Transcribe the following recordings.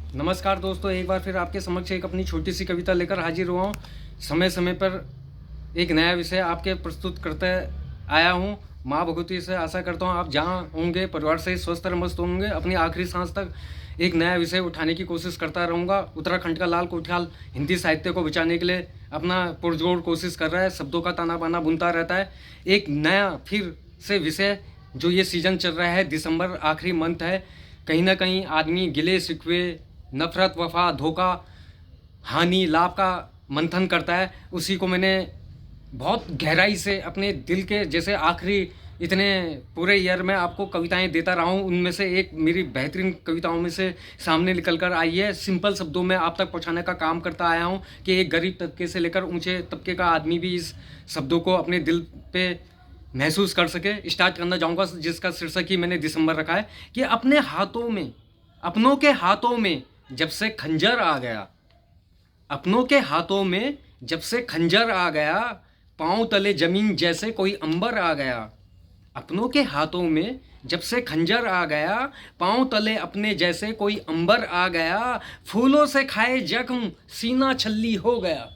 नमस्कार दोस्तों, एक बार फिर आपके समक्ष एक अपनी छोटी सी कविता लेकर हाजिर हुआ हूँ। समय समय पर एक नया विषय आपके प्रस्तुत करते आया हूँ। माँ भगवती से आशा करता हूँ आप जहाँ होंगे परिवार से स्वस्थ और मस्त होंगे। अपनी आखिरी सांस तक एक नया विषय उठाने की कोशिश करता रहूँगा। उत्तराखंड का लाल कोठियाल हिंदी साहित्य को बचाने के लिए अपना पुरजोर कोशिश कर रहा है, शब्दों का ताना बाना बुनता रहता है। एक नया फिर से विषय जो ये सीज़न चल रहा है, दिसंबर आखिरी मंथ है, कहीं ना कहीं आदमी गिले शिकवे, नफ़रत, वफा, धोखा, हानि, लाभ का मंथन करता है। उसी को मैंने बहुत गहराई से अपने दिल के, जैसे आखिरी इतने पूरे ईयर में आपको कविताएं देता रहा हूँ, उनमें से एक मेरी बेहतरीन कविताओं में से सामने निकल कर आई है। सिंपल शब्दों में आप तक पहुँचाने का काम करता आया हूँ कि एक गरीब तबके से लेकर ऊंचे तबके का आदमी भी इस शब्दों को अपने दिल पे महसूस कर सके। स्टार्ट करना चाहूँगा जिसका शीर्षक ही मैंने दिसंबर रखा है कि अपने हाथों में, अपनों के हाथों में जब से खंजर आ गया, अपनों के हाथों में जब से खंजर आ गया, पांव तले जमीन जैसे कोई अंबर आ गया। अपनों के हाथों में जब से खंजर आ गया, पांव तले अपने जैसे कोई अंबर आ गया। फूलों से खाए जख्म सीना छल्ली हो गया,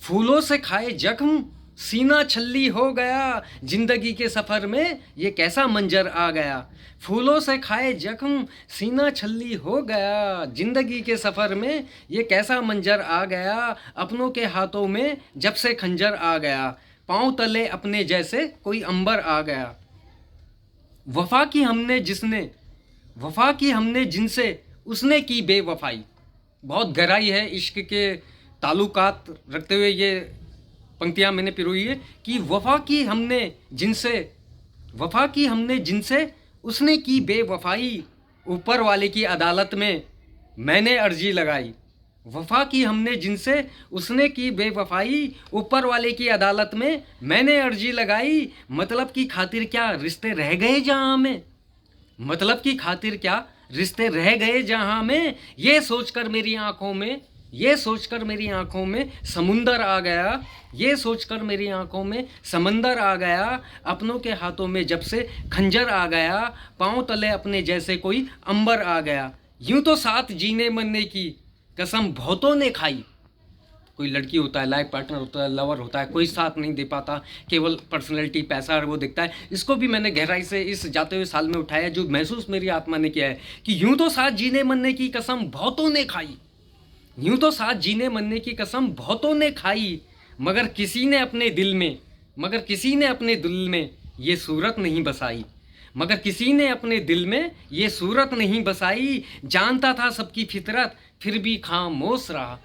फूलों से खाए जख्म सीना छल्ली हो गया। जिंदगी के सफ़र में ये कैसा मंजर आ गया, फूलों से खाए जख्म सीना छल्ली हो गया। जिंदगी के सफ़र में ये कैसा मंजर आ गया। अपनों के हाथों में जब से खंजर आ गया, पांव तले अपने जैसे कोई अंबर आ गया। वफा की हमने जिसने, वफा की हमने जिनसे, उसने की बेवफाई। बहुत गहराई है इश्क के ताल्लुकात रखते हुए ये पंक्तियाँ मैंने पिरोई है कि वफा की हमने जिनसे, वफा की हमने जिनसे, उसने की बेवफाई। ऊपर वाले की अदालत में मैंने अर्जी लगाई। वफा की हमने जिनसे, उसने की बेवफाई। ऊपर वाले की अदालत में मैंने अर्जी लगाई। मतलब की खातिर क्या रिश्ते रह गए जहाँ में, मतलब की खातिर क्या रिश्ते रह गए जहाँ में। ये सोचकर मेरी आंखों में, ये सोचकर मेरी आंखों में समुंदर आ गया, ये सोचकर मेरी आंखों में समंदर आ गया। अपनों के हाथों में जब से खंजर आ गया, पांव तले अपने जैसे कोई अंबर आ गया। यूं तो साथ जीने मरने की कसम बहुतों ने खाई। कोई लड़की होता है, लाइफ पार्टनर होता है, लवर होता है, कोई साथ नहीं दे पाता, केवल पर्सनैलिटी, पैसा और वो दिखता है। इसको भी मैंने गहराई से इस जाते हुए साल में उठाया, जो महसूस मेरी आत्मा ने किया है कि यूं तो साथ जीने मरने की कसम बहुतों ने खाई, यूं तो साथ जीने मरने की कसम बहुतों ने खाई। मगर किसी ने अपने दिल में, मगर किसी ने अपने दिल में ये सूरत नहीं बसाई, मगर किसी ने अपने दिल में ये सूरत नहीं बसाई। जानता था सबकी फितरत फिर भी खामोश रहा,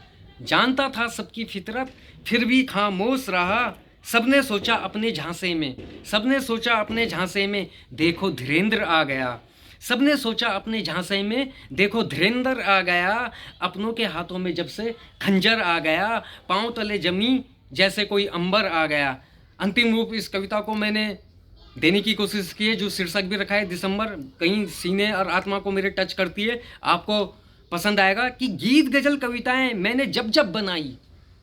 जानता था सबकी फितरत फिर भी खामोश रहा। सबने सोचा अपने झांसे में, सबने सोचा अपने झांसे में, देखो धीरेन्द्र आ गया। सबने सोचा अपने झांसे में, देखो धीरेन्द्र आ गया। अपनों के हाथों में जब से खंजर आ गया, पांव तले जमी जैसे कोई अंबर आ गया। अंतिम रूप इस कविता को मैंने देने की कोशिश की है, जो शीर्षक भी रखा है दिसंबर। कहीं सीने और आत्मा को मेरे टच करती है, आपको पसंद आएगा। कि गीत गज़ल कविताएं मैंने जब जब बनाई,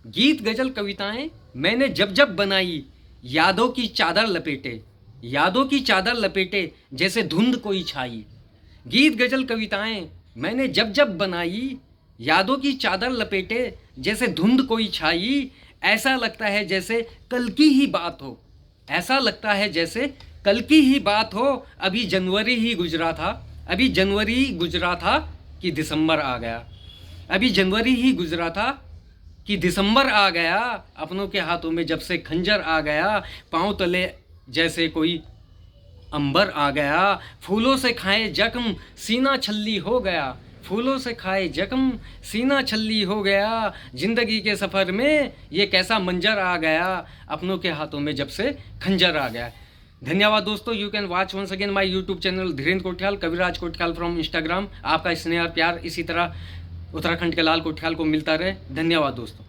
गीत गज़ल कविताएं मैंने जब जब बनाई। यादों की चादर लपेटे, यादों की चादर लपेटे जैसे धुंध कोई छाई। गीत गज़ल कविताएं मैंने जब जब बनाई, यादों की चादर लपेटे जैसे धुंध कोई छाई। ऐसा लगता है जैसे कल की ही बात हो, ऐसा लगता है जैसे कल की ही बात हो। अभी जनवरी ही गुजरा था, अभी जनवरी गुजरा था कि दिसंबर आ गया, अभी जनवरी ही गुजरा था कि दिसंबर आ गया। अपनों के हाथों में जब से खंजर आ गया, पांव तले जैसे कोई अंबर आ गया। फूलों से खाए जख्म सीना छल्ली हो गया, फूलों से खाए जख्म सीना छल्ली हो गया। जिंदगी के सफ़र में ये कैसा मंजर आ गया। अपनों के हाथों में जब से खंजर आ गया। धन्यवाद दोस्तों। You can watch once again my YouTube channel Dhirendra Kothiyal, Kaviraj Kothiyal from Instagram. आपका स्नेह और प्यार इसी तरह उत्तराखंड के लाल कोठियाल को मिलता रहे। धन्यवाद दोस्तों।